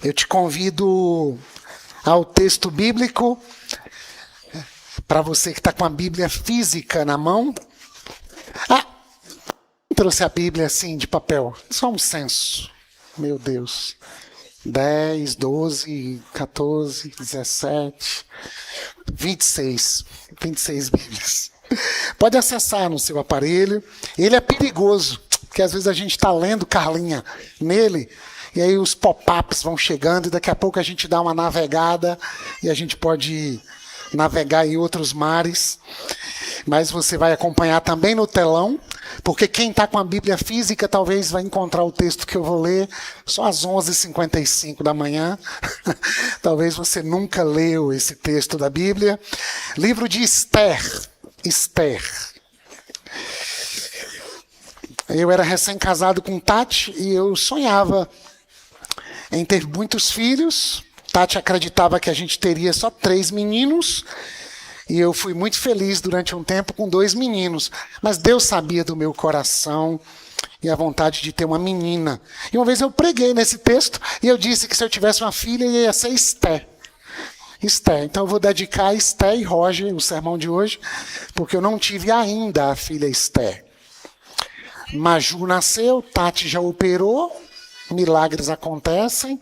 Eu te convido ao texto bíblico, para você que está com a Bíblia física na mão. Trouxe a Bíblia assim de papel, só um censo. Meu Deus. 10, 12, 14, 17, 26 Bíblias. Pode acessar no seu aparelho. Ele é perigoso, porque às vezes a gente está lendo, Carlinha, nele, e aí os pop-ups vão chegando, e daqui a pouco a gente dá uma navegada, e a gente pode navegar em outros mares. Mas você vai acompanhar também no telão, porque quem está com a Bíblia física talvez vai encontrar o texto que eu vou ler só às 11h55 da manhã. Talvez você nunca leu esse texto da Bíblia. Livro de Esther. Eu era recém-casado com Tati e eu sonhava em ter muitos filhos. Tati acreditava que a gente teria só 3 meninos. E eu fui muito feliz durante um tempo com 2 meninos. Mas Deus sabia do meu coração e a vontade de ter uma menina. E uma vez eu preguei nesse texto e eu disse que se eu tivesse uma filha ia ser Esther. Então eu vou dedicar a Esther e Roger o sermão de hoje, porque eu não tive ainda a filha Esther. Maju nasceu, Tati já operou, milagres acontecem,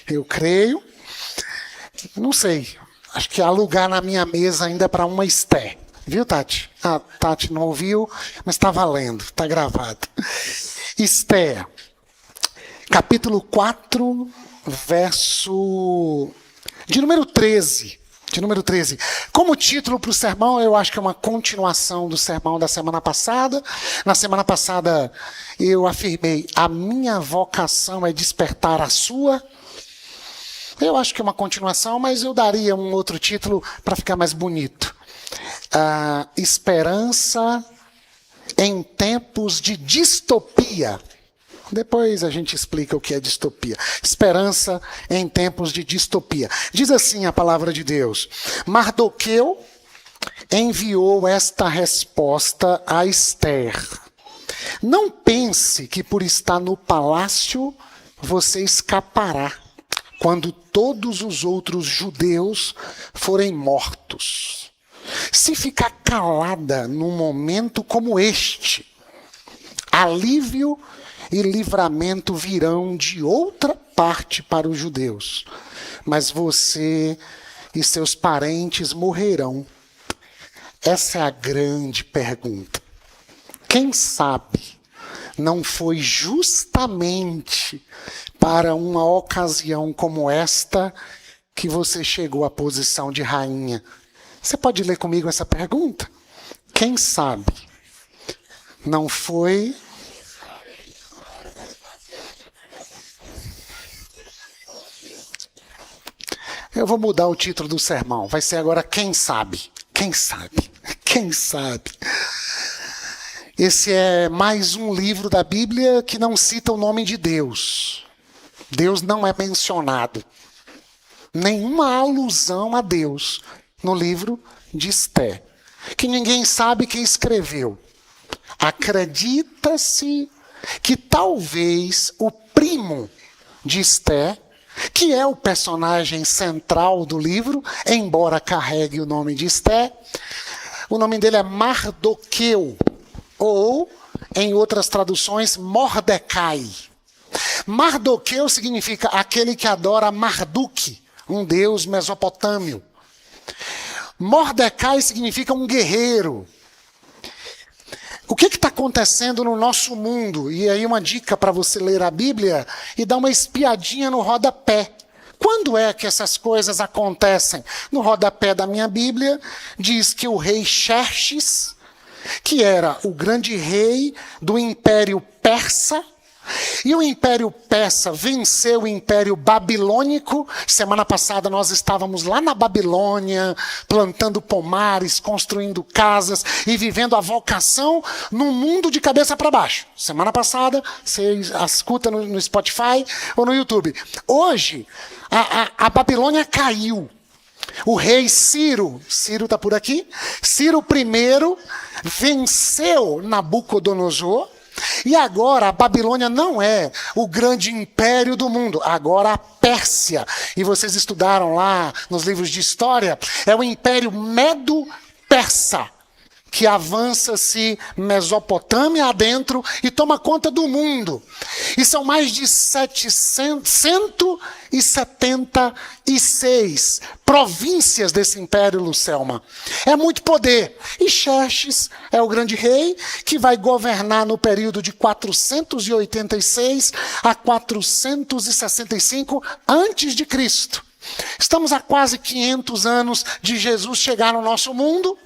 eu creio. Não sei. Acho que há lugar na minha mesa ainda para uma Esther. Viu, Tati? A Tati não ouviu, mas está valendo, está gravado. Esther, capítulo 4, verso de número 13. Como título para o sermão, eu acho que é uma continuação do sermão da semana passada. Na semana passada eu afirmei, a minha vocação é despertar a sua. Eu acho que é uma continuação, mas eu daria um outro título para ficar mais bonito. Esperança em tempos de distopia. Depois a gente explica o que é distopia. Esperança em tempos de distopia. Diz assim a palavra de Deus. Mardoqueu enviou esta resposta a Esther. Não pense que por estar no palácio você escapará quando todos os outros judeus forem mortos. Se ficar calada num momento como este, alívio e livramento virão de outra parte para os judeus, mas você e seus parentes morrerão. Essa é a grande pergunta. Quem sabe não foi justamente para uma ocasião como esta que você chegou à posição de rainha? Você pode ler comigo essa pergunta? Quem sabe não foi... Eu vou mudar o título do sermão. Vai ser agora Quem Sabe? Quem sabe? Quem sabe? Esse é mais um livro da Bíblia que não cita o nome de Deus. Deus não é mencionado. Nenhuma alusão a Deus no livro de Esther. Que ninguém sabe quem escreveu. Acredita-se que talvez o primo de Esther, que é o personagem central do livro, embora carregue o nome de Esther, o nome dele é Mardoqueu, ou, em outras traduções, Mordecai. Mardoqueu significa aquele que adora Marduk, um deus mesopotâmio. Mordecai significa um guerreiro. O que está acontecendo no nosso mundo? E aí uma dica para você ler a Bíblia e dar uma espiadinha no rodapé. Quando é que essas coisas acontecem? No rodapé da minha Bíblia diz que o rei Xerxes, que era o grande rei do Império Persa, e o Império Persa venceu o Império Babilônico. Semana passada nós estávamos lá na Babilônia, plantando pomares, construindo casas e vivendo a vocação num mundo de cabeça para baixo. Semana passada, você escuta no Spotify ou no YouTube. Hoje, a Babilônia caiu. O rei Ciro está por aqui, Ciro I venceu Nabucodonosor. E agora a Babilônia não é o grande império do mundo, agora a Pérsia, e vocês estudaram lá nos livros de história, é o império Medo-Persa, que avança-se Mesopotâmia adentro e toma conta do mundo. E são mais de 176 províncias desse império, Lucelma. É muito poder. E Xerxes é o grande rei que vai governar no período de 486 a 465 antes de Cristo. Estamos há quase 500 anos de Jesus chegar no nosso mundo.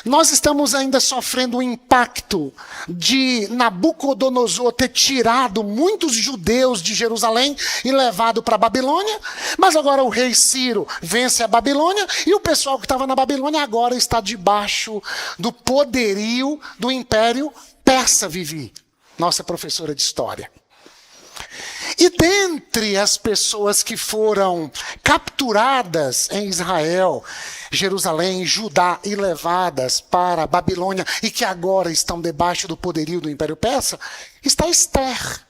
Nós estamos ainda sofrendo o impacto de Nabucodonosor ter tirado muitos judeus de Jerusalém e levado para a Babilônia, mas agora o rei Ciro vence a Babilônia e o pessoal que estava na Babilônia agora está debaixo do poderio do Império Persa, Vivi, nossa professora de história. E dentre as pessoas que foram capturadas em Israel, Jerusalém, Judá e levadas para a Babilônia e que agora estão debaixo do poderio do Império Persa, está Esther,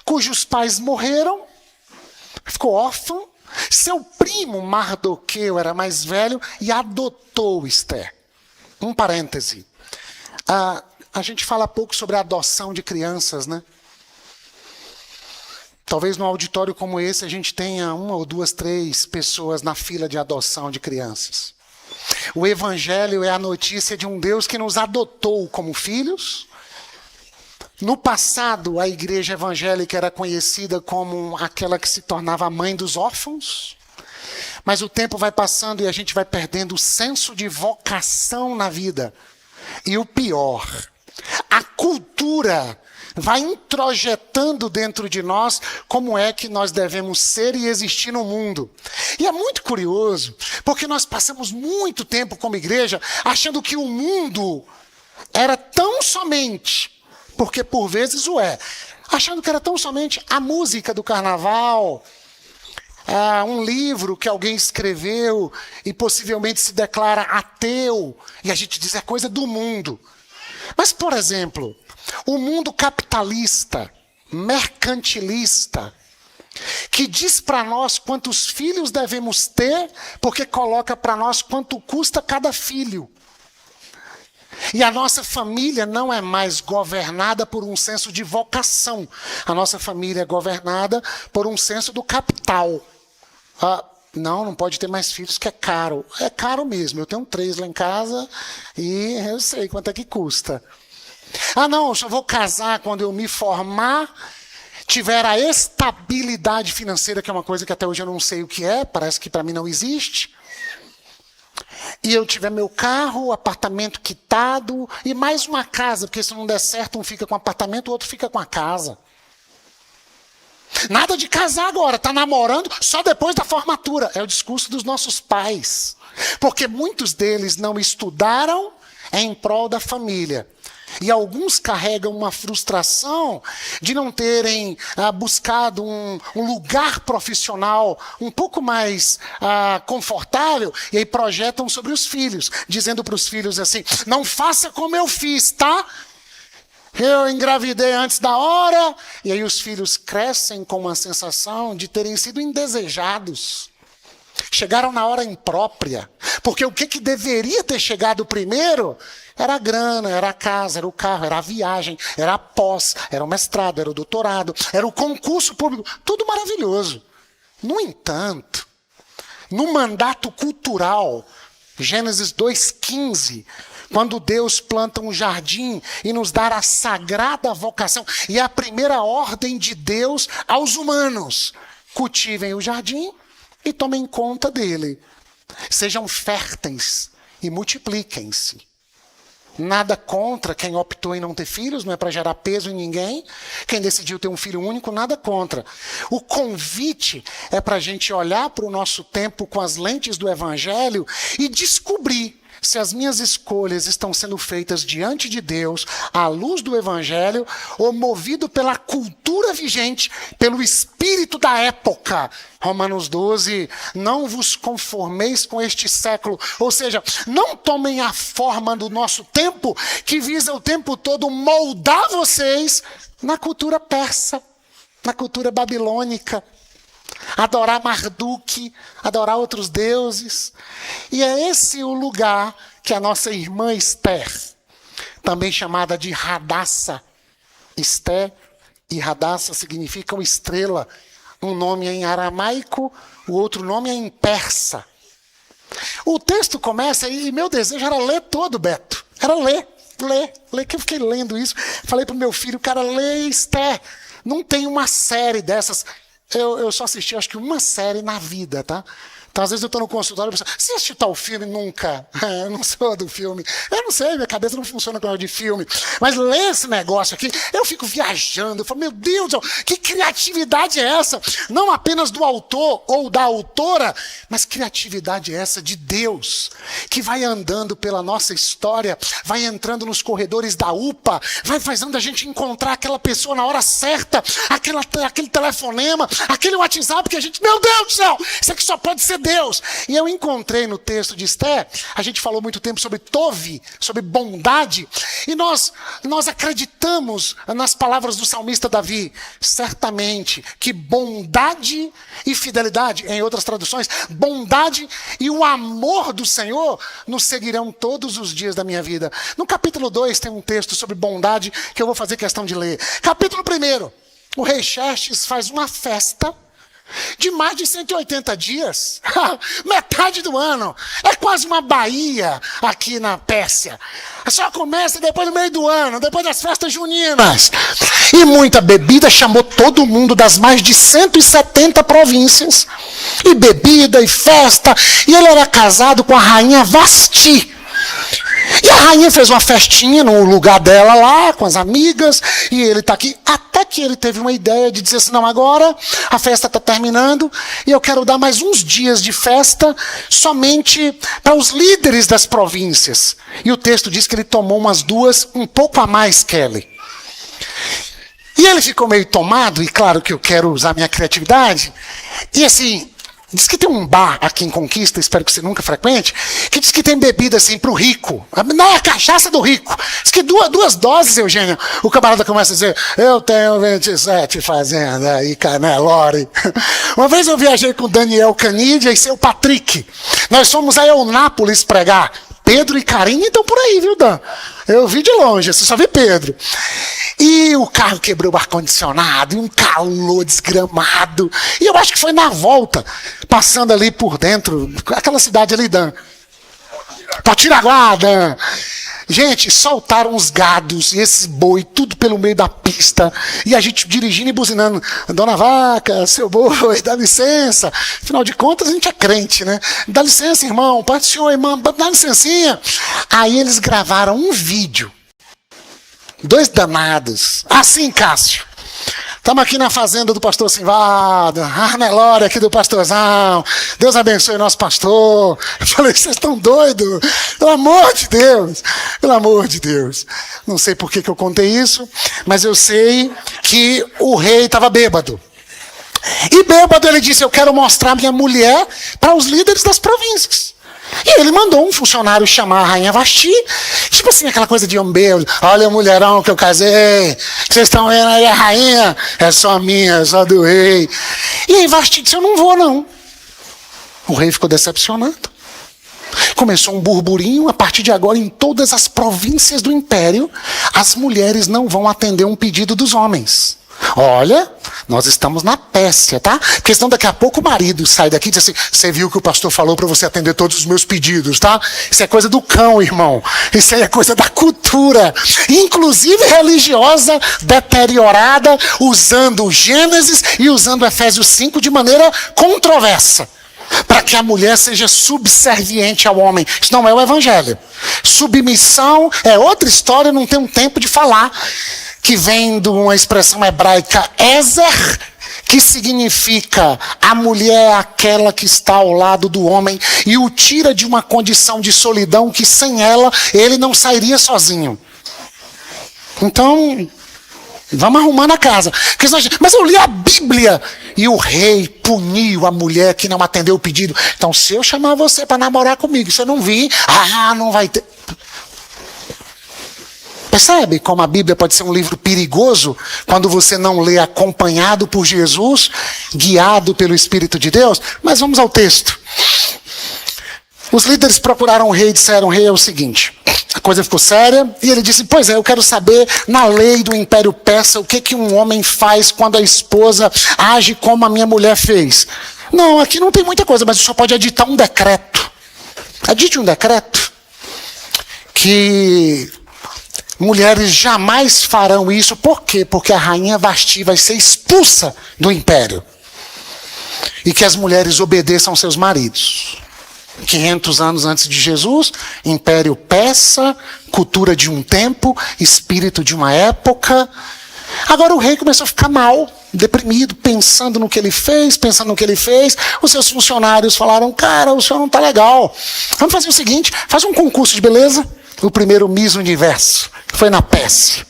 cujos pais morreram, ficou órfão. Seu primo Mardoqueu era mais velho e adotou Esther. Um parêntese. A gente fala pouco sobre a adoção de crianças, né? Talvez num auditório como esse a gente tenha 1 ou 2, 3 pessoas na fila de adoção de crianças. O Evangelho é a notícia de um Deus que nos adotou como filhos. No passado, a igreja evangélica era conhecida como aquela que se tornava a mãe dos órfãos. Mas o tempo vai passando e a gente vai perdendo o senso de vocação na vida. E o pior, a cultura vai introjetando dentro de nós como é que nós devemos ser e existir no mundo. E é muito curioso, porque nós passamos muito tempo como igreja achando que o mundo era tão somente, porque por vezes o é, achando que era tão somente a música do carnaval, um livro que alguém escreveu e possivelmente se declara ateu, e a gente diz é coisa do mundo. Mas, por exemplo, o mundo capitalista, mercantilista, que diz para nós quantos filhos devemos ter, porque coloca para nós quanto custa cada filho. E a nossa família não é mais governada por um senso de vocação. A nossa família é governada por um senso do capital. Não pode ter mais filhos, que é caro. É caro mesmo. Eu tenho 3 lá em casa e eu sei quanto é que custa. Não, eu só vou casar quando eu me formar, tiver a estabilidade financeira, que é uma coisa que até hoje eu não sei o que é, parece que para mim não existe. E eu tiver meu carro, apartamento quitado e mais uma casa, porque se não der certo, um fica com o apartamento, o outro fica com a casa. Nada de casar agora, está namorando só depois da formatura. É o discurso dos nossos pais. Porque muitos deles não estudaram em prol da família. E alguns carregam uma frustração de não terem buscado um lugar profissional um pouco mais confortável, e aí projetam sobre os filhos, dizendo para os filhos assim, não faça como eu fiz, tá? Eu engravidei antes da hora, e aí os filhos crescem com uma sensação de terem sido indesejados. Chegaram na hora imprópria, porque o que deveria ter chegado primeiro era a grana, era a casa, era o carro, era a viagem, era a pós, era o mestrado, era o doutorado, era o concurso público, tudo maravilhoso. No entanto, no mandato cultural, Gênesis 2,15, quando Deus planta um jardim e nos dá a sagrada vocação, e a primeira ordem de Deus aos humanos, cultivem o jardim e tomem conta dele. Sejam férteis e multipliquem-se. Nada contra quem optou em não ter filhos, não é para gerar peso em ninguém. Quem decidiu ter um filho único, nada contra. O convite é para a gente olhar para o nosso tempo com as lentes do Evangelho e descobrir se as minhas escolhas estão sendo feitas diante de Deus, à luz do Evangelho, ou movido pela cultura vigente, pelo espírito da época. Romanos 12, não vos conformeis com este século. Ou seja, não tomem a forma do nosso tempo, que visa o tempo todo moldar vocês na cultura persa, na cultura babilônica. Adorar Marduk, adorar outros deuses. E é esse o lugar que a nossa irmã Esther, também chamada de Radassa, Esther e Radassa significam estrela. Um nome é em aramaico, o outro nome é em persa. O texto começa, e meu desejo era ler todo, Beto. Era ler, que eu fiquei lendo isso. Falei para o meu filho, cara, lê Esther. Não tem uma série dessas. Eu só assisti, acho que uma série na vida, tá? Então, às vezes eu estou no consultório e penso, você assistiu tal filme? Nunca. Eu não sou do filme. Eu não sei, minha cabeça não funciona com de filme. Mas ler esse negócio aqui, eu fico viajando. Eu falo, meu Deus, que criatividade é essa? Não apenas do autor ou da autora, mas criatividade é essa de Deus, que vai andando pela nossa história, vai entrando nos corredores da UPA, vai fazendo a gente encontrar aquela pessoa na hora certa, aquele telefonema, aquele WhatsApp que a gente, meu Deus do céu, isso aqui só pode ser Deus. E eu encontrei no texto de Esther, a gente falou muito tempo sobre Tove, sobre bondade, e nós acreditamos nas palavras do salmista Davi, certamente que bondade e fidelidade, em outras traduções, bondade e o amor do Senhor nos seguirão todos os dias da minha vida. No capítulo 2 tem um texto sobre bondade que eu vou fazer questão de ler. Capítulo 1, o rei Xerxes faz uma festa de mais de 180 dias, metade do ano, é quase uma Bahia aqui na Pérsia. Só começa depois do meio do ano, depois das festas juninas. E muita bebida, chamou todo mundo das mais de 170 províncias. E bebida e festa, e ele era casado com a rainha Vasti. E a rainha fez uma festinha no lugar dela lá, com as amigas, e ele está aqui. Até que ele teve uma ideia de dizer assim, não, agora a festa está terminando, e eu quero dar mais uns dias de festa somente para os líderes das províncias. E o texto diz que ele tomou umas 2, um pouco a mais, Kelly. E ele ficou meio tomado, e claro que eu quero usar minha criatividade, e assim, diz que tem um bar aqui em Conquista, espero que você nunca frequente, que diz que tem bebida assim pro rico. Não é a cachaça do rico. Diz que duas doses, Eugênio. O camarada começa a dizer, eu tenho 27 fazendas e Canelore. Uma vez eu viajei com Daniel Canidia e seu Patrick. Nós fomos a Eunápolis pregar. Pedro e Carinha estão por aí, viu, Dan? Eu vi de longe, você só vê Pedro. E o carro quebrou o ar-condicionado, e um calor desgramado. E eu acho que foi na volta, passando ali por dentro, aquela cidade ali, Dan. Potiraguá, Dan. Gente, soltaram os gados e esses boi, tudo pelo meio da pista. E a gente dirigindo e buzinando. Dona Vaca, seu boi, dá licença. Afinal de contas, a gente é crente, né? Dá licença, irmão. Pai do senhor, irmão, dá licencinha. Aí eles gravaram um vídeo. 2 danados. Assim, Cássio. Estamos aqui na fazenda do pastor Simvaldo, Arnelore aqui do pastorzão. Deus abençoe nosso pastor. Eu falei, vocês estão doidos? Pelo amor de Deus. Pelo amor de Deus. Não sei por que eu contei isso, mas eu sei que o rei estava bêbado. E bêbado ele disse, eu quero mostrar minha mulher para os líderes das províncias. E ele mandou um funcionário chamar a rainha Vasti, tipo assim, aquela coisa de um beijo. Olha o mulherão que eu casei, vocês estão vendo aí a rainha? É só minha, é só do rei. E aí Vasti disse, eu não vou não. O rei ficou decepcionado. Começou um burburinho, a partir de agora em todas as províncias do império, as mulheres não vão atender um pedido dos homens. Olha, nós estamos na Pérsia, tá? Porque senão daqui a pouco o marido sai daqui e diz assim, você viu que o pastor falou para você atender todos os meus pedidos, tá? Isso é coisa do cão, irmão. Isso aí é coisa da cultura, inclusive religiosa, deteriorada, usando Gênesis e usando Efésios 5 de maneira controversa. Para que a mulher seja subserviente ao homem. Isso não é o evangelho. Submissão é outra história, não tenho tempo de falar. Que vem de uma expressão hebraica, ezer, que significa a mulher é aquela que está ao lado do homem e o tira de uma condição de solidão que sem ela ele não sairia sozinho. Então, vamos arrumando a casa. Mas eu li a Bíblia e o rei puniu a mulher que não atendeu o pedido. Então, se eu chamar você para namorar comigo, se eu não vir, não vai ter. Percebe como a Bíblia pode ser um livro perigoso quando você não lê acompanhado por Jesus, guiado pelo Espírito de Deus? Mas vamos ao texto. Os líderes procuraram o rei e disseram: rei, é o seguinte, a coisa ficou séria, e ele disse: pois é, eu quero saber, na lei do Império Persa, o que um homem faz quando a esposa age como a minha mulher fez? Não, aqui não tem muita coisa, mas o senhor pode editar um decreto. Edite um decreto que mulheres jamais farão isso. Por quê? Porque a rainha Vasti vai ser expulsa do império. E que as mulheres obedeçam seus maridos. 500 anos antes de Jesus, Império Persa, cultura de um tempo, espírito de uma época. Agora o rei começou a ficar mal, deprimido, pensando no que ele fez. Os seus funcionários falaram: cara, o senhor não está legal. Vamos fazer o seguinte, faz um concurso de beleza. O primeiro Miss Universo foi na Pérsia.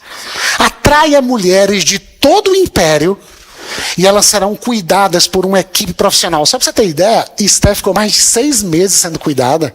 Atraia mulheres de todo o império e elas serão cuidadas por uma equipe profissional. Só para você ter ideia, Esther ficou mais de 6 meses sendo cuidada.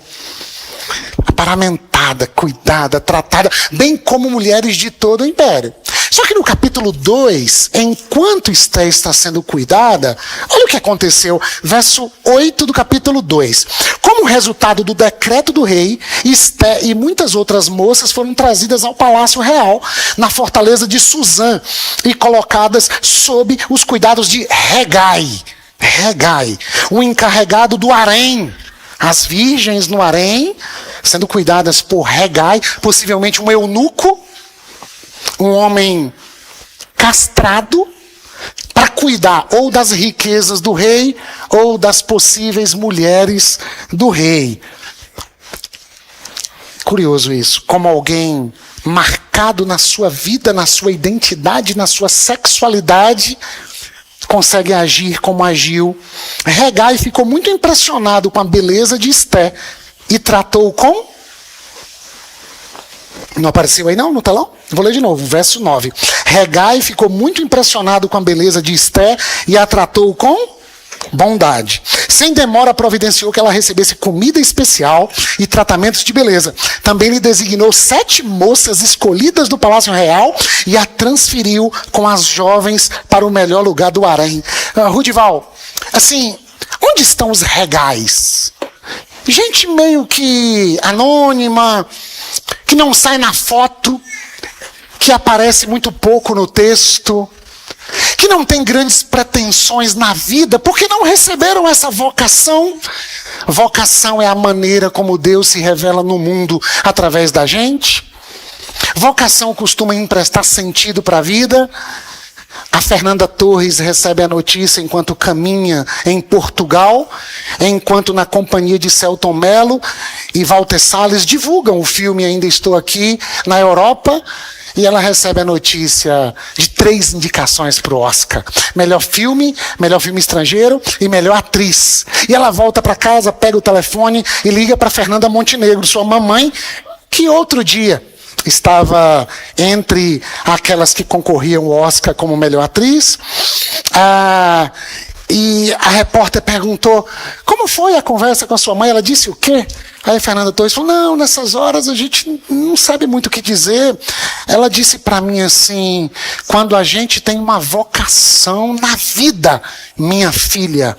Paramentada, cuidada, tratada, bem como mulheres de todo o império. Só que no capítulo 2, enquanto Esther está sendo cuidada, olha o que aconteceu, verso 8 do capítulo 2. Como resultado do decreto do rei, Esther e muitas outras moças foram trazidas ao palácio real, na fortaleza de Suzã, e colocadas sob os cuidados de Hegai, o encarregado do harém. As virgens no harém, sendo cuidadas por Hegai, possivelmente um eunuco, um homem castrado, para cuidar ou das riquezas do rei, ou das possíveis mulheres do rei. Curioso isso, como alguém marcado na sua vida, na sua identidade, na sua sexualidade, consegue agir como agiu. Hegai ficou muito impressionado com a beleza de Esther e tratou com... Não apareceu aí não, no telão? Vou ler de novo, verso 9. Hegai ficou muito impressionado com a beleza de Esther e a tratou com bondade. Sem demora providenciou que ela recebesse comida especial e tratamentos de beleza. Também lhe designou 7 moças escolhidas do Palácio Real e a transferiu com as jovens para o melhor lugar do harém. Rudival, assim, onde estão os regais? Gente meio que anônima, que não sai na foto, que aparece muito pouco no texto, que não tem grandes pretensões na vida, porque não receberam essa vocação. Vocação é a maneira como Deus se revela no mundo através da gente. Vocação costuma emprestar sentido para a vida. A Fernanda Torres recebe a notícia enquanto caminha em Portugal, enquanto na companhia de Selton Mello e Walter Salles divulgam o filme Ainda Estou Aqui na Europa. E ela recebe a notícia de 3 indicações para o Oscar. Melhor filme estrangeiro e melhor atriz. E ela volta para casa, pega o telefone e liga para Fernanda Montenegro, sua mamãe, que outro dia estava entre aquelas que concorriam ao Oscar como melhor atriz. E a repórter perguntou: como foi a conversa com a sua mãe? Ela disse o quê? Aí a Fernanda Torres falou: não, nessas horas a gente não sabe muito o que dizer. Ela disse para mim assim: quando a gente tem uma vocação na vida, minha filha,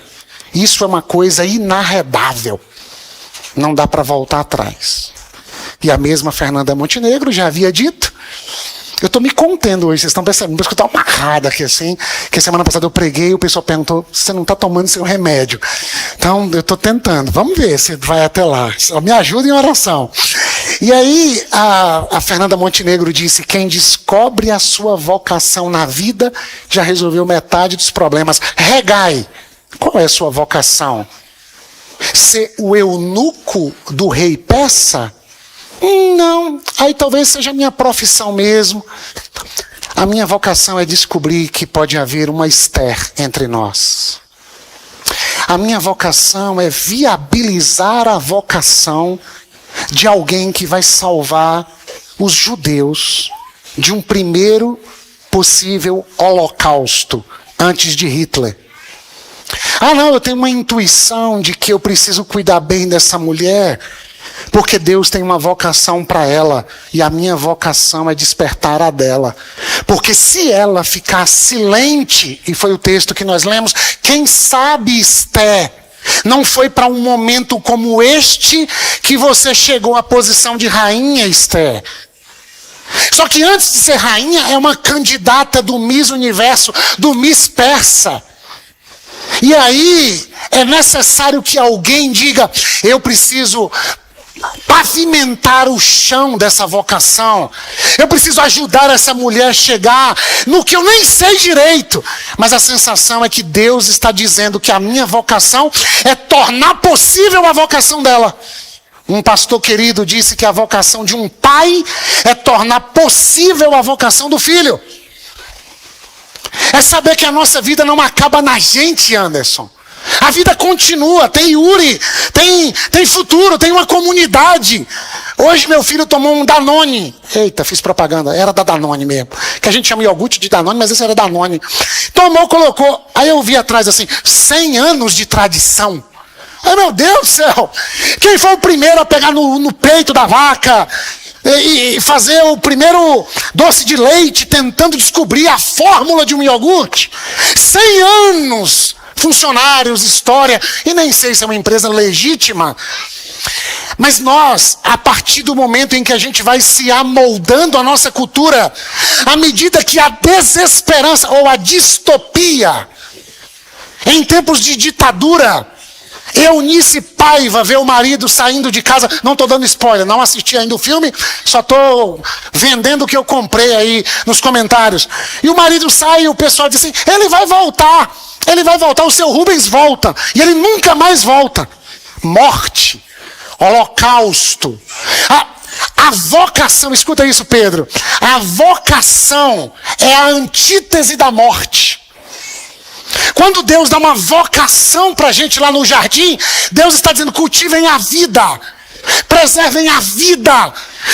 isso é uma coisa inarredável. Não dá para voltar atrás. E a mesma Fernanda Montenegro já havia dito. Eu estou me contendo hoje, vocês estão percebendo, porque eu estou amarrada aqui assim, que semana passada eu preguei e o pessoal perguntou: você não está tomando seu remédio? Então, eu estou tentando, vamos ver se vai até lá. Me ajuda em oração. E aí, a Fernanda Montenegro disse: quem descobre a sua vocação na vida, já resolveu metade dos problemas. Hegai, qual é a sua vocação? Ser o eunuco do rei persa? Não, aí talvez seja a minha profissão mesmo. A minha vocação é descobrir que pode haver uma Esther entre nós. A minha vocação é viabilizar a vocação de alguém que vai salvar os judeus de um primeiro possível holocausto antes de Hitler. Ah, não, eu tenho uma intuição de que eu preciso cuidar bem dessa mulher, porque Deus tem uma vocação para ela, e a minha vocação é despertar a dela. Porque se ela ficar silente, e foi o texto que nós lemos, quem sabe, Esther, não foi para um momento como este que você chegou à posição de rainha, Esther. Só que antes de ser rainha, é uma candidata do Miss Universo, do Miss Persa. E aí, é necessário que alguém diga, eu preciso pavimentar o chão dessa vocação. Eu preciso ajudar essa mulher a chegar no que eu nem sei direito. Mas a sensação é que Deus está dizendo que a minha vocação é tornar possível a vocação dela. Um pastor querido disse que a vocação de um pai é tornar possível a vocação do filho. É saber que a nossa vida não acaba na gente, Anderson. A vida continua, tem Yuri, tem futuro, tem uma comunidade. Hoje meu filho tomou um Danone. Eita, fiz propaganda, era da Danone mesmo. Que a gente chama iogurte de Danone, mas esse era Danone. Tomou, colocou. Aí eu vi atrás assim, 100 anos de tradição. Ai, meu Deus do céu! Quem foi o primeiro a pegar no peito da vaca e fazer o primeiro doce de leite tentando descobrir a fórmula de um iogurte? 100 anos! Funcionários, história, e nem sei se é uma empresa legítima. Mas nós, a partir do momento em que a gente vai se amoldando a nossa cultura, à medida que a desesperança ou a distopia, em tempos de ditadura, Eunice Paiva vê o marido saindo de casa, não estou dando spoiler, não assisti ainda o filme, só estou vendendo o que eu comprei aí nos comentários. E o marido sai e o pessoal diz assim, ele vai voltar, o seu Rubens volta, e ele nunca mais volta. Morte, holocausto. A vocação, escuta isso, Pedro, a vocação é a antítese da morte. Quando Deus dá uma vocação para a gente lá no jardim, Deus está dizendo, cultivem a vida, preservem a vida,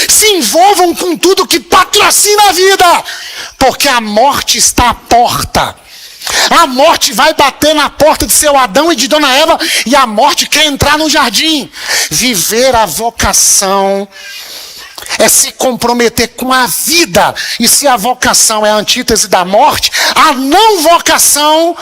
se envolvam com tudo que patrocina a vida, porque a morte está à porta. A morte vai bater na porta de seu Adão e de Dona Eva, e a morte quer entrar no jardim. Viver a vocação é se comprometer com a vida. E se a vocação é a antítese da morte, a não vocação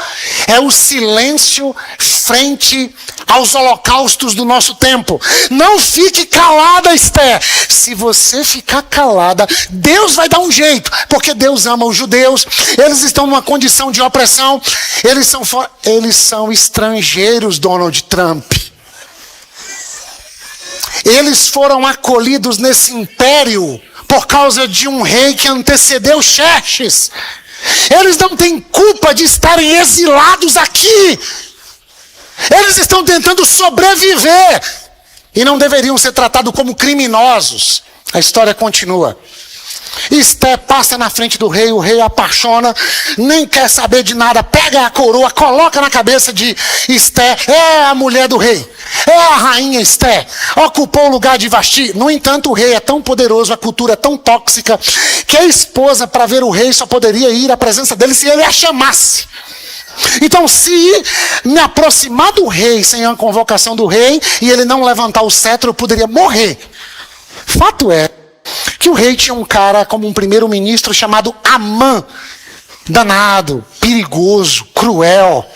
é o silêncio frente aos holocaustos do nosso tempo. Não fique calada, Esther. Se você ficar calada, Deus vai dar um jeito, porque Deus ama os judeus. Eles estão numa condição de opressão. Eles são estrangeiros, Donald Trump. Eles foram acolhidos nesse império por causa de um rei que antecedeu Xerxes. Eles não têm culpa de estarem exilados aqui. Eles estão tentando sobreviver e não deveriam ser tratados como criminosos. A história continua. Esther passa na frente do rei, o rei apaixona, nem quer saber de nada, pega a coroa, coloca na cabeça de Esther, é a mulher do rei, é a rainha Esther, ocupou o lugar de Vasti. No entanto, o rei é tão poderoso, a cultura é tão tóxica, que a esposa, para ver o rei, só poderia ir à presença dele se ele a chamasse. Então, se me aproximar do rei sem a convocação do rei, e ele não levantar o cetro, eu poderia morrer. Fato é que o rei tinha um cara como um primeiro-ministro chamado Amã, danado, perigoso, cruel.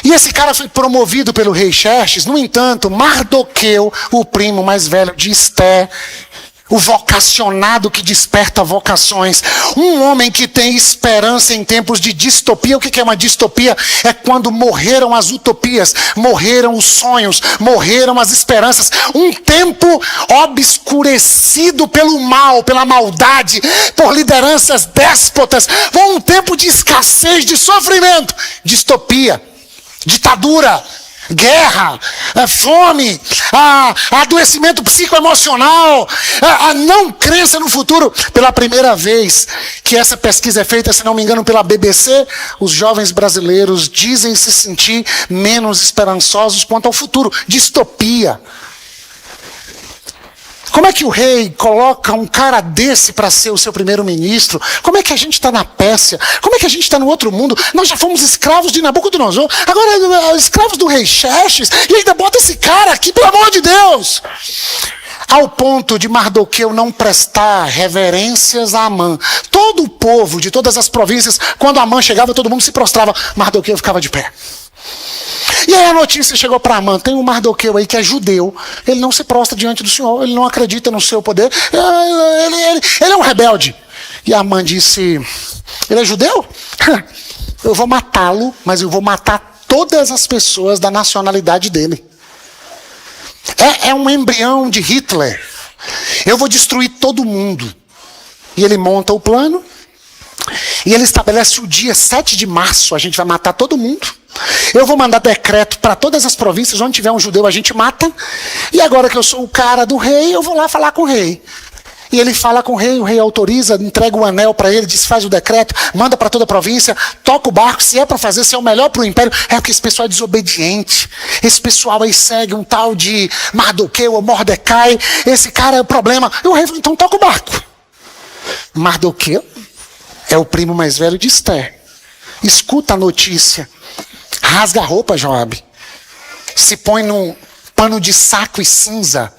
E esse cara foi promovido pelo rei Xerxes. No entanto, Mardoqueu, o primo mais velho de Esther, o vocacionado que desperta vocações, um homem que tem esperança em tempos de distopia. O que é uma distopia? É quando morreram as utopias, morreram os sonhos, morreram as esperanças. Um tempo obscurecido pelo mal, pela maldade, por lideranças déspotas. Um tempo de escassez, de sofrimento. Distopia, ditadura. guerra, fome, adoecimento psicoemocional, a não crença no futuro. Pela primeira vez que essa pesquisa é feita, se não me engano, pela BBC, os jovens brasileiros dizem se sentir menos esperançosos quanto ao futuro. Distopia. Como é que o rei coloca um cara desse para ser o seu primeiro-ministro? Como é que a gente está na Pérsia? Como é que a gente está no outro mundo? Nós já fomos escravos de Nabucodonosor, agora escravos do rei Xerxes, e ainda bota esse cara aqui, pelo amor de Deus! Ao ponto de Mardoqueu não prestar reverências a Amã. Todo o povo de todas as províncias, quando Amã chegava, todo mundo se prostrava, Mardoqueu ficava de pé. E aí a notícia chegou para Amã, tem um Mardoqueu aí que é judeu, ele não se prostra diante do Senhor, ele não acredita no seu poder, ele é um rebelde. E Amã disse, ele é judeu? Eu vou matá-lo, mas eu vou matar todas as pessoas da nacionalidade dele. É um embrião de Hitler. Eu vou destruir todo mundo. E ele monta o plano, e ele estabelece o dia 7 de março, a gente vai matar todo mundo. Eu vou mandar decreto para todas as províncias, onde tiver um judeu a gente mata. E agora que eu sou o cara do rei, eu vou lá falar com o rei. E ele fala com o rei autoriza, entrega o anel para ele, diz, faz o decreto, manda para toda a província, toca o barco, se é para fazer, se é o melhor para o império. É porque esse pessoal é desobediente. Esse pessoal aí segue um tal de Mardoqueu ou Mordecai. Esse cara é o problema. E o rei falou, então toca o barco. Mardoqueu é o primo mais velho de Esther. Escuta a notícia. Rasga a roupa, Joabe. Se põe num pano de saco e cinza.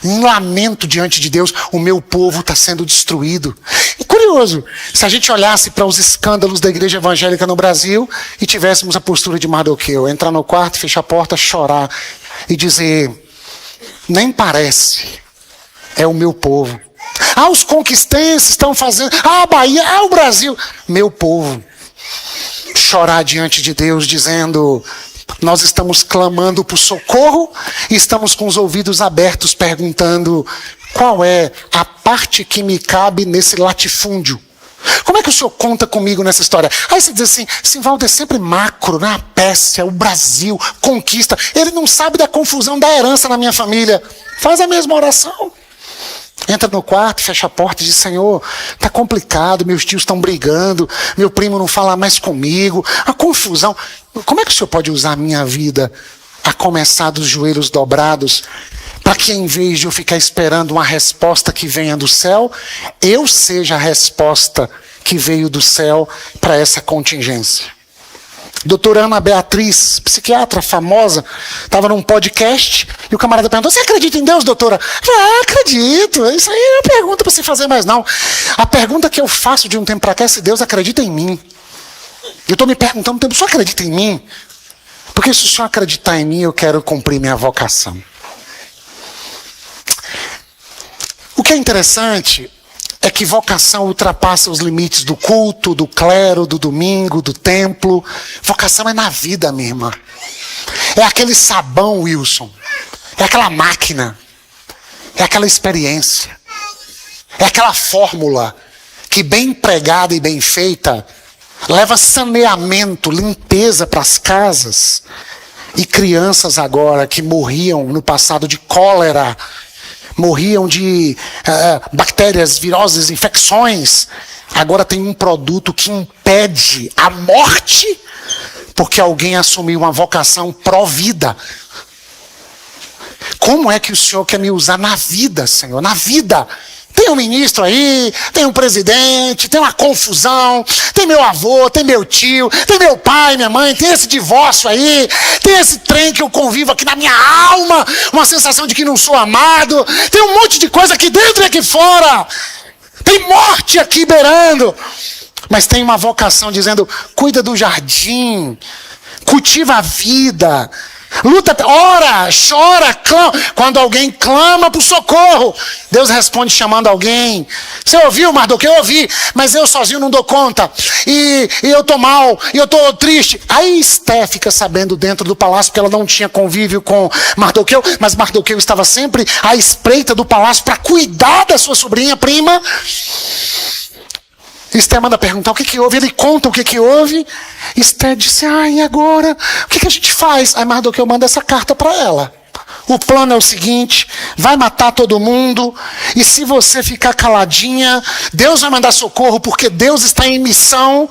Em lamento diante de Deus. O meu povo está sendo destruído. E curioso, se a gente olhasse para os escândalos da igreja evangélica no Brasil e tivéssemos a postura de Mardoqueu, entrar no quarto, fechar a porta, chorar e dizer, nem parece, é o meu povo. Os conquistenses estão fazendo, a Bahia, o Brasil, meu povo. Chorar diante de Deus dizendo, nós estamos clamando por socorro e estamos com os ouvidos abertos perguntando, qual é a parte que me cabe nesse latifúndio? Como é que o senhor conta comigo nessa história? Aí você diz assim, Simvaldo é sempre macro, né? A Pérsia, o Brasil, conquista. Ele não sabe da confusão da herança na minha família. Faz a mesma oração. Entra no quarto, fecha a porta e diz, Senhor, está complicado, meus tios estão brigando, meu primo não fala mais comigo, a confusão. Como é que o Senhor pode usar a minha vida a começar dos joelhos dobrados, para que em vez de eu ficar esperando uma resposta que venha do céu, eu seja a resposta que veio do céu para essa contingência? Doutora Ana Beatriz, psiquiatra famosa, estava num podcast e o camarada perguntou, você acredita em Deus, doutora? Eu falei, acredito, isso aí não é pergunta para se fazer mais não. A pergunta que eu faço de um tempo para cá é se Deus acredita em mim. Eu estou me perguntando, o senhor acredita em mim? Porque se o senhor acreditar em mim, eu quero cumprir minha vocação. O que é interessante é que vocação ultrapassa os limites do culto, do clero, do domingo, do templo. Vocação é na vida, minha irmã. É aquele sabão, Wilson. É aquela máquina. É aquela experiência. É aquela fórmula que, bem empregada e bem feita, leva saneamento, limpeza para as casas. E crianças agora que morriam no passado de cólera, morriam de bactérias, viroses, infecções. Agora tem um produto que impede a morte, porque alguém assumiu uma vocação pró-vida. Como é que o Senhor quer me usar na vida, Senhor? Na vida. Tem um ministro aí, tem um presidente, tem uma confusão, tem meu avô, tem meu tio, tem meu pai, minha mãe, tem esse divórcio aí, tem esse trem que eu convivo aqui na minha alma, uma sensação de que não sou amado, tem um monte de coisa aqui dentro e aqui fora, tem morte aqui beirando, mas tem uma vocação dizendo, cuida do jardim, cultiva a vida, luta, ora, chora, clama. Quando alguém clama por socorro, Deus responde chamando alguém. Você ouviu, Mardoqueu? Eu ouvi, mas eu sozinho não dou conta. E eu estou mal, e eu estou triste. Aí Esther fica sabendo dentro do palácio, porque ela não tinha convívio com Mardoqueu, mas Mardoqueu estava sempre à espreita do palácio para cuidar da sua sobrinha prima. Esther manda perguntar o que houve, ele conta o que houve. Esther disse, e agora? O que a gente faz? Aí Mardoqueu manda essa carta para ela. O plano é o seguinte, vai matar todo mundo, e se você ficar caladinha, Deus vai mandar socorro, porque Deus está em missão.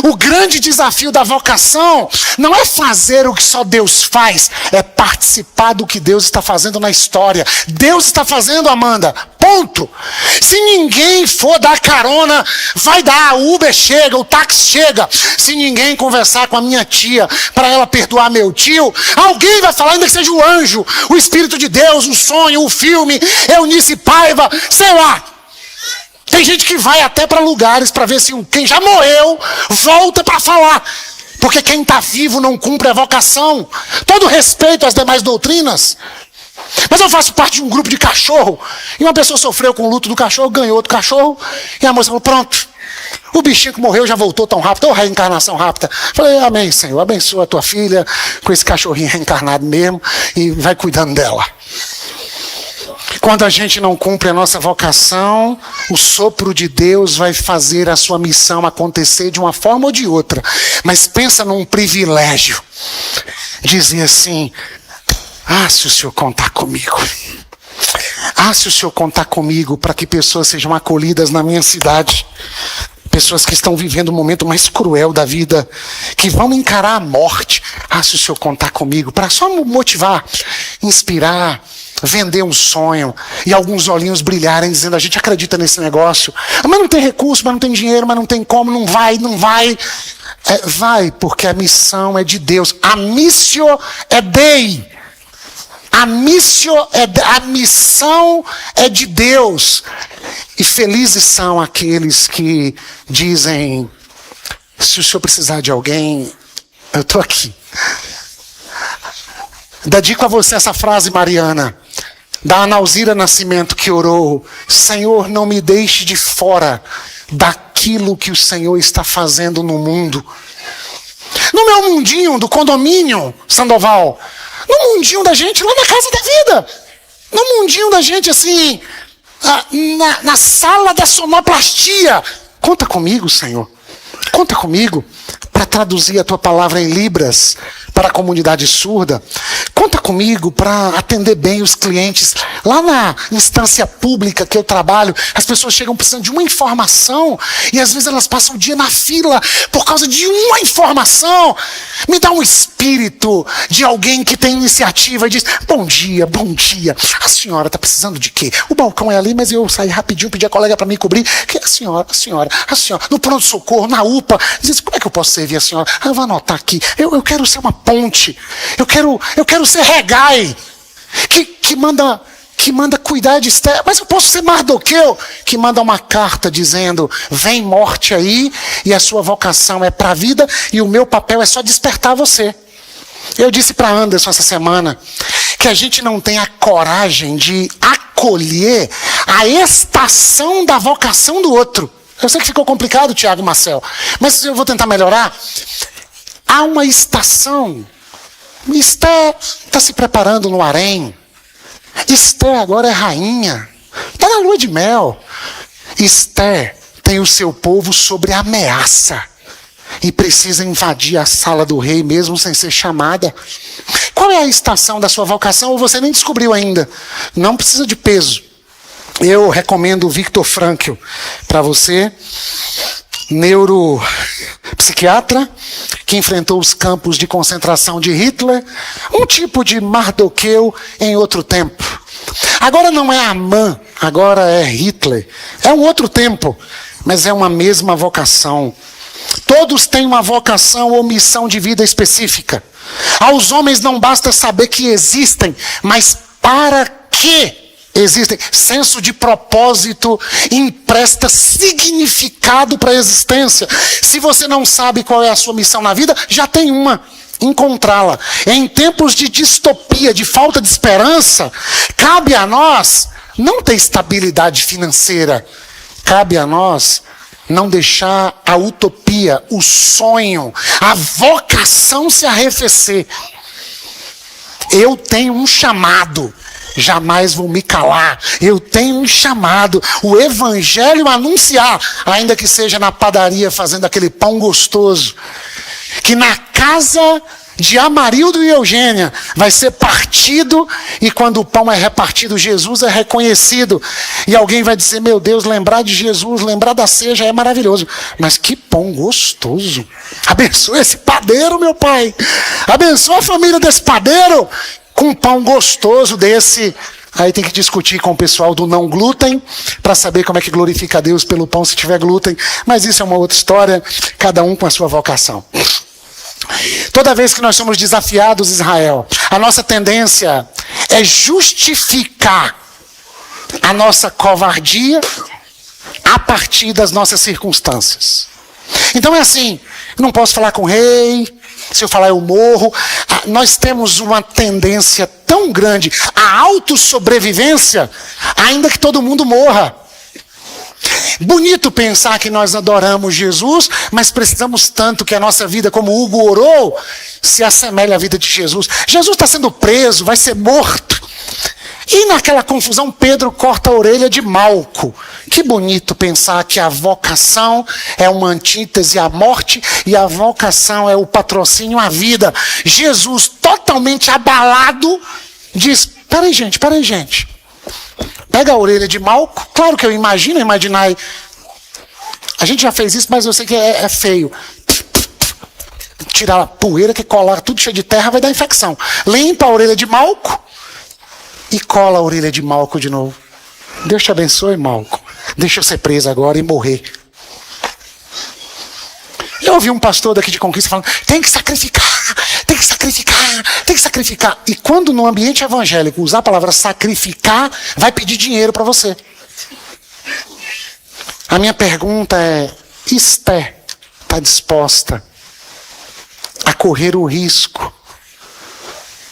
O grande desafio da vocação não é fazer o que só Deus faz, é participar do que Deus está fazendo na história. Deus está fazendo, Amanda, ponto. Se ninguém for dar carona, vai dar, o Uber chega, o táxi chega. Se ninguém conversar com a minha tia, para ela perdoar meu tio, alguém vai falar, ainda que seja o anjo, o Espírito de Deus, o sonho, o filme, Eunice Paiva, sei lá. Tem gente que vai até para lugares para ver se quem já morreu volta para falar. Porque quem está vivo não cumpre a vocação. Todo respeito às demais doutrinas. Mas eu faço parte de um grupo de cachorro. E uma pessoa sofreu com o luto do cachorro, ganhou outro cachorro. E a moça falou, pronto. O bichinho que morreu já voltou tão rápido, ou reencarnação rápida. Falei, amém, Senhor, abençoa a tua filha com esse cachorrinho reencarnado mesmo e vai cuidando dela. Quando a gente não cumpre a nossa vocação, o sopro de Deus vai fazer a sua missão acontecer de uma forma ou de outra. Mas pensa num privilégio. Dizer assim, se o Senhor contar comigo. Se o Senhor contar comigo para que pessoas sejam acolhidas na minha cidade. Pessoas que estão vivendo o momento mais cruel da vida, que vão encarar a morte. Se o Senhor contar comigo, para só motivar, inspirar, vender um sonho, e alguns olhinhos brilharem, dizendo, a gente acredita nesse negócio. Mas não tem recurso, mas não tem dinheiro, mas não tem como, não vai. Vai, porque a missão é de Deus. A missio é Dei. A missão é de Deus. E felizes são aqueles que dizem, se o Senhor precisar de alguém, eu estou aqui. Dedico a você essa frase, Mariana, da Analzira Nascimento, que orou, Senhor, não me deixe de fora daquilo que o Senhor está fazendo no mundo. No meu mundinho do condomínio, Sandoval, no mundinho da gente lá na casa da vida, no mundinho da gente assim, na sala da sonoplastia. Conta comigo, Senhor. Conta comigo para traduzir a tua palavra em Libras para a comunidade surda. Conta comigo para atender bem os clientes. Lá na instância pública que eu trabalho, as pessoas chegam precisando de uma informação e às vezes elas passam o dia na fila por causa de uma informação. Me dá um espírito de alguém que tem iniciativa e diz, bom dia, a senhora está precisando de quê? O balcão é ali, mas eu saí rapidinho, pedi a colega para me cobrir. Que a senhora, no pronto-socorro, na UPA, diz, como é que eu posso servir a senhora? Eu vou anotar aqui, eu quero ser uma ponte, eu quero ser Regai, que manda cuidar de Esther, mas eu posso ser Mardoqueu, que manda uma carta dizendo, vem morte aí, e a sua vocação é para a vida, e o meu papel é só despertar você. Eu disse para Anderson essa semana, que a gente não tem a coragem de acolher a estação da vocação do outro. Eu sei que ficou complicado, Tiago e Marcel, mas eu vou tentar melhorar. Há uma estação. Esther está se preparando no harém. Esther agora é rainha. Está na lua de mel. Esther tem o seu povo sob ameaça. E precisa invadir a sala do rei mesmo sem ser chamada. Qual é a estação da sua vocação? Ou você nem descobriu ainda? Não precisa de peso. Eu recomendo o Viktor Frankl para você. Neuropsiquiatra que enfrentou os campos de concentração de Hitler, um tipo de Mardoqueu em outro tempo. Agora não é Amã, agora é Hitler. É um outro tempo, mas é uma mesma vocação. Todos têm uma vocação ou missão de vida específica. Aos homens não basta saber que existem, mas para que existem. Senso de propósito empresta significado para a existência. Se você não sabe qual é a sua missão na vida, já tem uma. Encontrá-la. Em tempos de distopia, de falta de esperança, cabe a nós não ter estabilidade financeira. Cabe a nós não deixar a utopia, o sonho, a vocação se arrefecer. Eu tenho um chamado. jamais vou me calar. Eu tenho um chamado, o evangelho a anunciar, ainda que seja na padaria fazendo aquele pão gostoso, que na casa de Amarildo e Eugênia vai ser partido, e quando o pão é repartido, Jesus é reconhecido, e alguém vai dizer: meu Deus, lembrar de Jesus, lembrar da ceia já é maravilhoso, mas que pão gostoso. Abençoa esse padeiro, meu Pai, abençoa a família desse padeiro com um pão gostoso desse. Aí tem que discutir com o pessoal do não glúten para saber como é que glorifica a Deus pelo pão se tiver glúten, mas isso é uma outra história, cada um com a sua vocação. Toda vez que nós somos desafiados, Israel, a nossa tendência é justificar a nossa covardia a partir das nossas circunstâncias. Então é assim: não posso falar com o rei, se eu falar eu morro. Nós temos uma tendência tão grande à autossobrevivência, ainda que todo mundo morra. Bonito pensar que nós adoramos Jesus, mas precisamos tanto que a nossa vida, como Hugo orou, se assemelhe à vida de Jesus. Jesus está sendo preso, vai ser morto. E naquela confusão, Pedro corta a orelha de Malco. Que bonito pensar que a vocação é uma antítese à morte e a vocação é o patrocínio à vida. Jesus, totalmente abalado, diz: peraí, gente. Pega a orelha de Malco. Claro que eu imaginar. A gente já fez isso, mas eu sei que é feio. Tirar a poeira, que colar tudo cheio de terra vai dar infecção. Limpa a orelha de Malco e cola a orelha de Malco de novo. Deus te abençoe, Malco. Deixa eu ser preso agora e morrer. Eu ouvi um pastor daqui de Conquista falando: tem que sacrificar. E quando no ambiente evangélico usar a palavra sacrificar, vai pedir dinheiro para você. A minha pergunta é: Esté está disposta a correr o risco,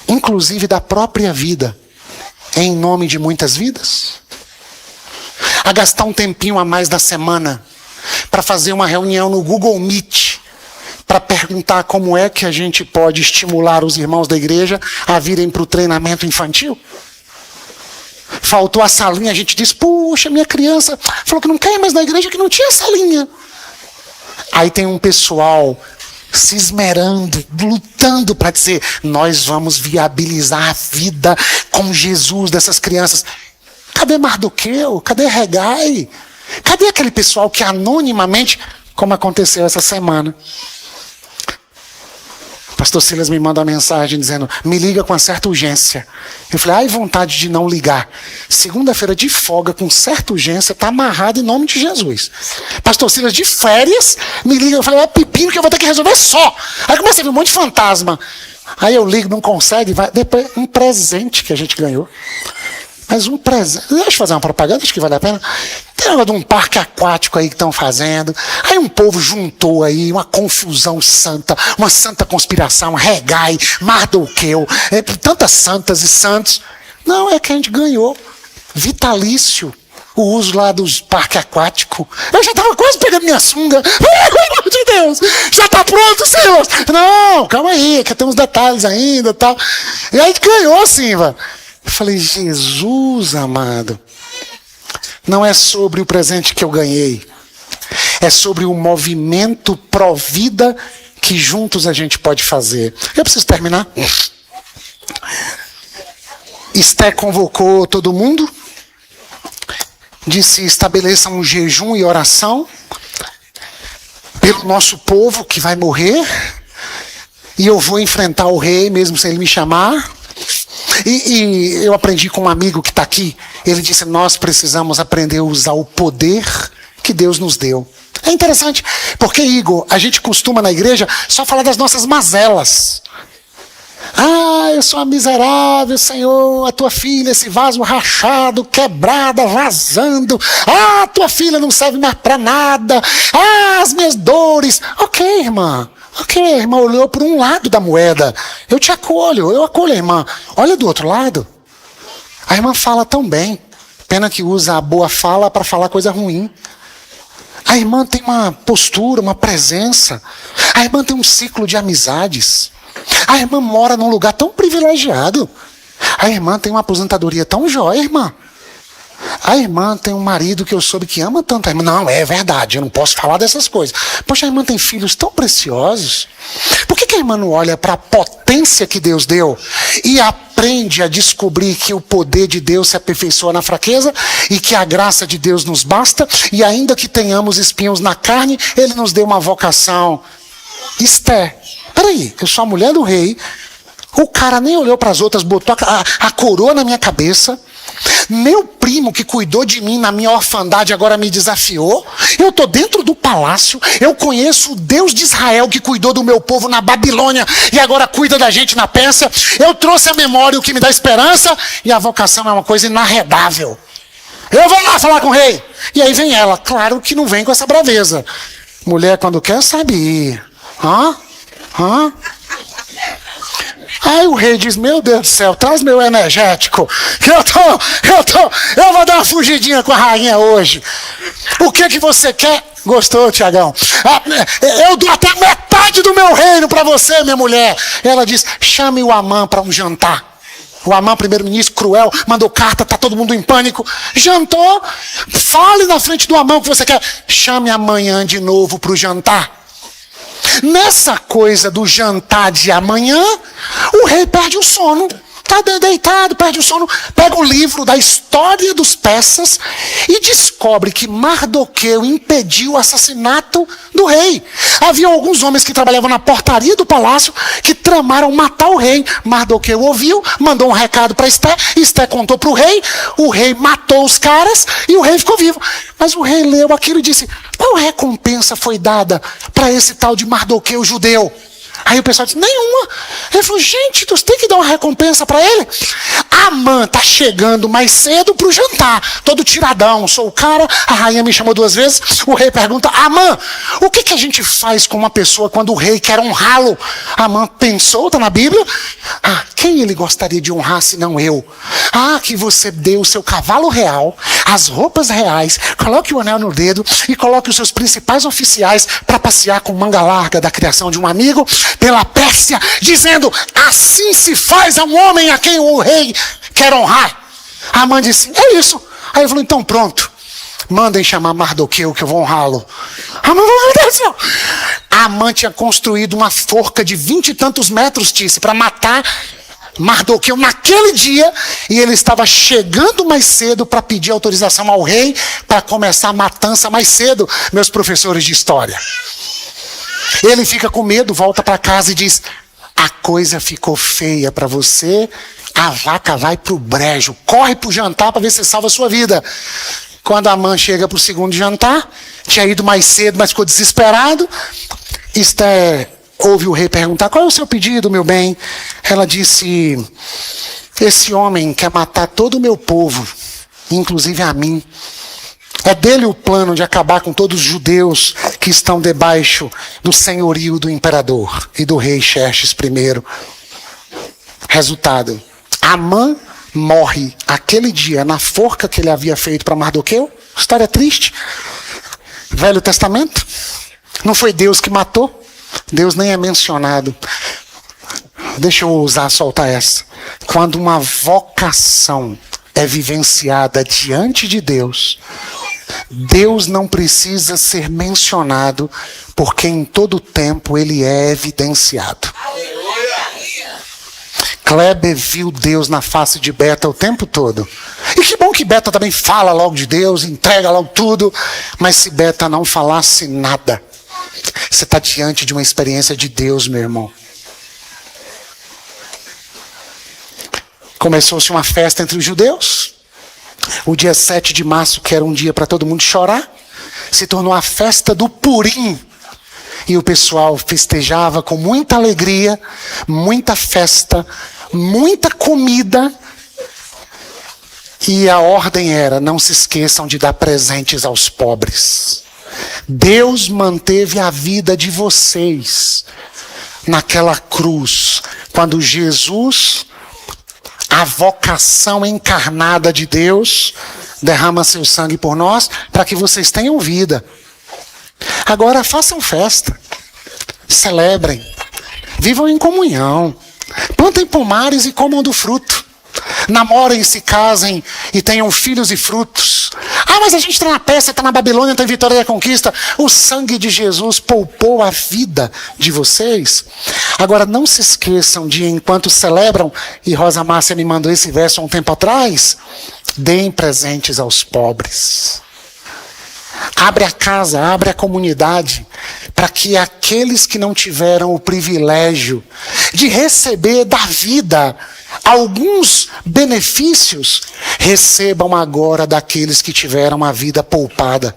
inclusive da própria vida, em nome de muitas vidas? A gastar um tempinho a mais da semana para fazer uma reunião no Google Meet, para perguntar como é que a gente pode estimular os irmãos da igreja a virem para o treinamento infantil? Faltou a salinha, a gente diz: puxa, minha criança falou que não quer ir mais na igreja, que não tinha salinha. Aí tem um pessoal se esmerando, lutando para dizer: nós vamos viabilizar a vida com Jesus dessas crianças. Cadê Mardoqueu? Cadê Regai? Cadê aquele pessoal que anonimamente, como aconteceu essa semana? Pastor Silas me manda uma mensagem dizendo: me liga com uma certa urgência. Eu falei: ai, vontade de não ligar. Segunda-feira de folga, com certa urgência, está amarrado em nome de Jesus. Pastor Silas de férias, me liga. Eu falei: é pepino que eu vou ter que resolver só. Aí começa a vir um monte de fantasma. Aí eu ligo, não consegue. Vai. Depois, um presente que a gente ganhou. Mas um presente. Deixa eu fazer uma propaganda, acho que vale a pena. Tem um negócio de um parque aquático aí que estão fazendo. Aí um povo juntou aí uma confusão santa, uma santa conspiração, Regai, Mardoqueu, tantas santas e santos. Não, é que a gente ganhou vitalício o uso lá dos parques aquáticos. Eu já estava quase pegando minha sunga. Pelo amor de Deus, já está pronto, Senhor? Não, calma aí, que tem uns detalhes ainda e tal. E aí ganhou, Silva. Eu falei: Jesus amado, não é sobre o presente que eu ganhei, é sobre o movimento pró-vida que juntos a gente pode fazer. Eu preciso terminar. Esté convocou todo mundo, disse: estabeleça um jejum e oração pelo nosso povo que vai morrer, e eu vou enfrentar o rei mesmo sem ele me chamar. E eu aprendi com um amigo que está aqui. Ele disse: nós precisamos aprender a usar o poder que Deus nos deu. É interessante, porque, Igor, a gente costuma na igreja só falar das nossas mazelas. Ah, eu sou uma miserável, Senhor, a tua filha, esse vaso rachado, quebrada, vazando. Ah, tua filha não serve mais para nada. Ah, as minhas dores. Ok, irmã, olhou por um lado da moeda. Eu te acolho, eu acolho a irmã. Olha do outro lado. A irmã fala tão bem. Pena que usa a boa fala para falar coisa ruim. A irmã tem uma postura, uma presença. A irmã tem um ciclo de amizades. A irmã mora num lugar tão privilegiado. A irmã tem uma aposentadoria tão jóia, irmã. A irmã tem um marido que eu soube que ama tanto a irmã. Não, é verdade, eu não posso falar dessas coisas. Poxa, a irmã tem filhos tão preciosos. Por que a irmã não olha para a potência que Deus deu e aprende a descobrir que o poder de Deus se aperfeiçoa na fraqueza e que a graça de Deus nos basta e ainda que tenhamos espinhos na carne, Ele nos deu uma vocação. Esther, peraí, eu sou a mulher do rei, o cara nem olhou para as outras, botou a coroa na minha cabeça. Meu primo que cuidou de mim na minha orfandade agora me desafiou. Eu estou dentro do palácio. Eu conheço o Deus de Israel que cuidou do meu povo na Babilônia e agora cuida da gente na Pérsia. Eu trouxe a memória o que me dá esperança e a vocação é uma coisa inarredável. Eu vou lá falar com o rei. E aí vem ela. Claro que não vem com essa braveza. Mulher quando quer sabe ir. Aí o rei diz, meu Deus do céu, traz meu energético, que eu vou dar uma fugidinha com a rainha hoje. O que você quer? Gostou, Tiagão? Eu dou até metade do meu reino para você, minha mulher. Ela diz, chame o Amã para um jantar. O Amã, primeiro-ministro cruel, mandou carta, tá todo mundo em pânico. Jantou, fale na frente do Amã o que você quer. Chame amanhã de novo para o jantar. Nessa coisa do jantar de amanhã, o rei perde o sono. Está deitado, perde o sono, pega o livro da história dos persas e descobre que Mardoqueu impediu o assassinato do rei. Havia alguns homens que trabalhavam na portaria do palácio que tramaram matar o rei. Mardoqueu ouviu, mandou um recado para Esther, Esther contou para o rei matou os caras e o rei ficou vivo. Mas o rei leu aquilo e disse, qual recompensa foi dada para esse tal de Mardoqueu judeu? Aí o pessoal disse, nenhuma. Ele falou, gente, tu tem que dar uma recompensa para ele. Amã tá chegando mais cedo pro jantar, todo tiradão, sou o cara, a rainha me chamou 2 vezes, o rei pergunta, Amã, o que a gente faz com uma pessoa quando o rei quer honrá-lo? Amã pensou, tá na Bíblia, quem ele gostaria de honrar se não eu? Que você dê o seu cavalo real, as roupas reais, coloque o anel no dedo e coloque os seus principais oficiais para passear com manga larga da criação de um amigo pela Pérsia, dizendo, assim se faz a um homem a quem o rei quer honrar. Amã disse, é isso. Aí ele falou, então pronto, mandem chamar Mardoqueu que eu vou honrá-lo. Amã falou, meu Deus do céu. Amã tinha construído uma forca de 20 e tantos metros, Tice, para matar Mardoqueu naquele dia, e ele estava chegando mais cedo para pedir autorização ao rei para começar a matança mais cedo, meus professores de história. Ele fica com medo, volta para casa e diz, a coisa ficou feia para você, a vaca vai pro brejo, corre pro jantar para ver se salva a sua vida. Quando a Amã chega pro segundo jantar, tinha ido mais cedo, mas ficou desesperado. Esther ouve o rei perguntar, qual é o seu pedido, meu bem? Ela disse, esse homem quer matar todo o meu povo, inclusive a mim. É dele o plano de acabar com todos os judeus que estão debaixo do senhorio do imperador e do rei Xerxes I. Resultado, Amã morre aquele dia na forca que ele havia feito para Mardoqueu. História triste. Velho Testamento. Não foi Deus que matou. Deus nem é mencionado. Deixa eu ousar soltar essa. Quando uma vocação é vivenciada diante de Deus, Deus não precisa ser mencionado, porque em todo tempo ele é evidenciado. Kleber viu Deus na face de Beta o tempo todo. E que bom que Beta também fala logo de Deus, entrega logo tudo. Mas se Beta não falasse nada, você está diante de uma experiência de Deus, meu irmão. Começou-se uma festa entre os judeus. O dia 7 de março, que era um dia para todo mundo chorar, se tornou a festa do Purim. E o pessoal festejava com muita alegria, muita festa, muita comida. E a ordem era, não se esqueçam de dar presentes aos pobres. Deus manteve a vida de vocês naquela cruz, quando Jesus, a vocação encarnada de Deus, derrama seu sangue por nós, para que vocês tenham vida. Agora façam festa, celebrem, vivam em comunhão, plantem pomares e comam do fruto. Namorem, se casem e tenham filhos e frutos. Ah, mas a gente está na peça, está na Babilônia, está em Vitória da Conquista. O sangue de Jesus poupou a vida de vocês. Agora, não se esqueçam de, enquanto celebram, e Rosa Márcia me mandou esse verso há um tempo atrás, deem presentes aos pobres. Abre a casa, abre a comunidade, para que aqueles que não tiveram o privilégio de receber da vida alguns benefícios, recebam agora daqueles que tiveram a vida poupada.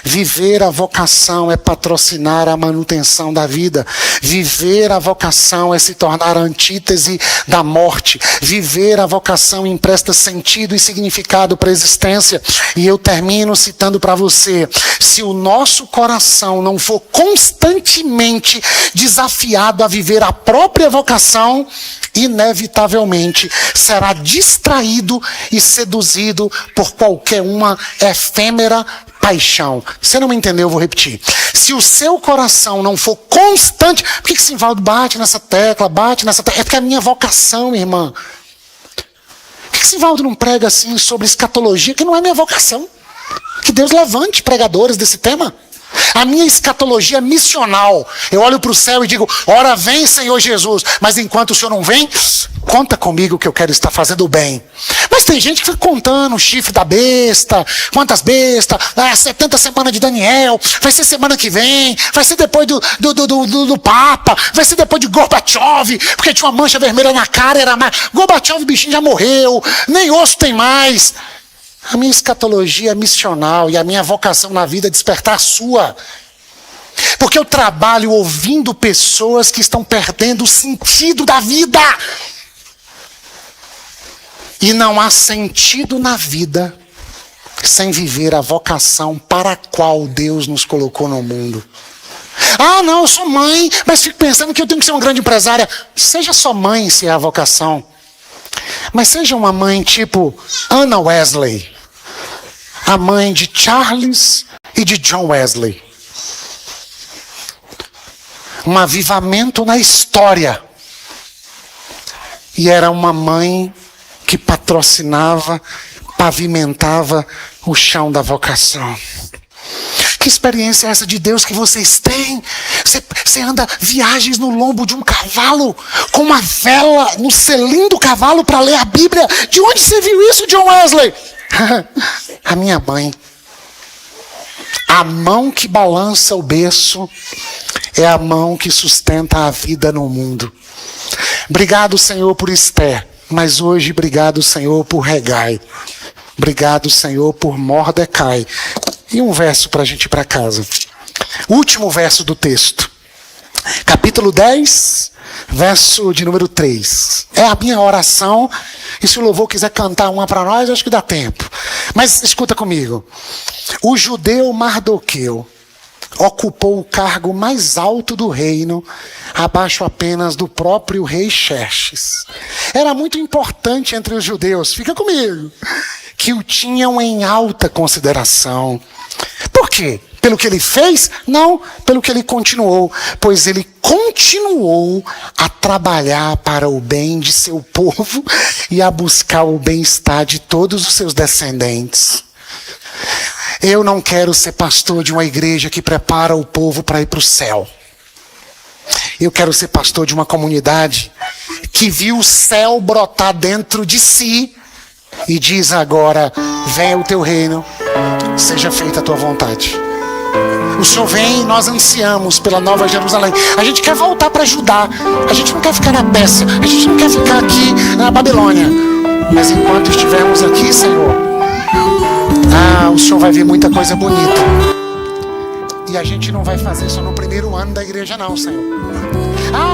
Viver a vocação é patrocinar a manutenção da vida. Viver a vocação é se tornar a antítese da morte. Viver a vocação empresta sentido e significado para a existência. E eu termino citando para você: se o nosso coração não for constantemente desafiado a viver a própria vocação, inevitavelmente será distraído e seduzido por qualquer uma efêmera paixão. Você não me entendeu, eu vou repetir. Se o seu coração não for constante... Por que Simvaldo bate nessa tecla, É porque é a minha vocação, irmã. Por que Simvaldo não prega assim sobre escatologia, que não é minha vocação? Que Deus levante pregadores desse tema. A minha escatologia é missional. Eu olho para o céu e digo: ora vem, Senhor Jesus. Mas enquanto o Senhor não vem, conta comigo que eu quero estar fazendo o bem. Mas tem gente que fica contando o chifre da besta, quantas bestas, 70 semanas de Daniel, vai ser semana que vem, vai ser depois do Papa, vai ser depois de Gorbachev, porque tinha uma mancha vermelha na cara, era mais. Gorbachev, o bichinho já morreu, nem osso tem mais. A minha escatologia é missional e a minha vocação na vida é despertar a sua. Porque eu trabalho ouvindo pessoas que estão perdendo o sentido da vida. E não há sentido na vida sem viver a vocação para a qual Deus nos colocou no mundo. Ah, não, eu sou mãe, mas fico pensando que eu tenho que ser uma grande empresária. Seja só mãe se é a vocação. Mas seja uma mãe tipo Anna Wesley, a mãe de Charles e de John Wesley. Um avivamento na história. E era uma mãe que patrocinava, pavimentava o chão da vocação. Que experiência é essa de Deus que vocês têm? Você anda viagens no lombo de um cavalo, com uma vela no selim do cavalo para ler a Bíblia. De onde você viu isso, John Wesley? A minha mãe. A mão que balança o berço é a mão que sustenta a vida no mundo. Obrigado, Senhor, por Esther. Mas hoje, obrigado, Senhor, por Hegai. Obrigado, Senhor, por Mordecai. E um verso para a gente ir para casa. Último verso do texto. Capítulo 10, verso de número 3. É a minha oração. E se o louvor quiser cantar uma para nós, acho que dá tempo. Mas escuta comigo. O judeu Mardoqueu ocupou o cargo mais alto do reino, abaixo apenas do próprio rei Xerxes. Era muito importante entre os judeus, fica comigo, que o tinham em alta consideração. Por quê? Pelo que ele fez? Não, pelo que ele continuou. Pois ele continuou a trabalhar para o bem de seu povo e a buscar o bem-estar de todos os seus descendentes. Eu não quero ser pastor de uma igreja que prepara o povo para ir para o céu. Eu quero ser pastor de uma comunidade que viu o céu brotar dentro de si e diz agora: venha o teu reino, seja feita a tua vontade. O Senhor vem e nós ansiamos pela Nova Jerusalém. A gente quer voltar para Judá. A gente não quer ficar na Pérsia. A gente não quer ficar aqui na Babilônia. Mas enquanto estivermos aqui, Senhor, o Senhor vai ver muita coisa bonita. E a gente não vai fazer só no primeiro ano da igreja não, Senhor.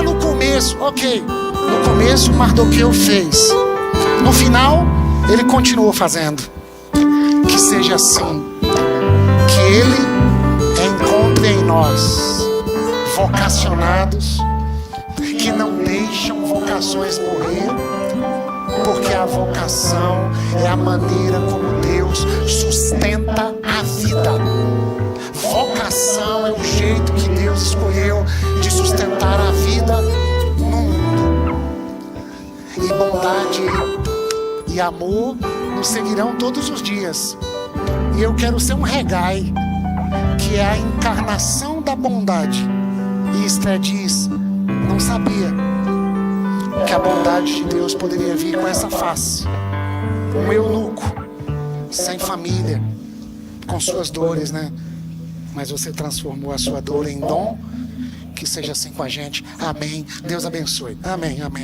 No começo, ok. No começo Mardoqueu fez. No final, ele continuou fazendo. Que seja assim. Que ele encontre em nós vocacionados que não deixam vocações morrer, porque a vocação é a maneira como Deus sustenta a vida. Vocação é o jeito que Deus escolheu de sustentar a vida no mundo. E bondade e amor nos seguirão todos os dias. E eu quero ser um regai, que é a encarnação da bondade. E Esther diz: não sabia que a bondade de Deus poderia vir com essa face. Um eunuco, sem família, com suas dores, né? Mas você transformou a sua dor em dom. Que seja assim com a gente. Amém. Deus abençoe. Amém, amém.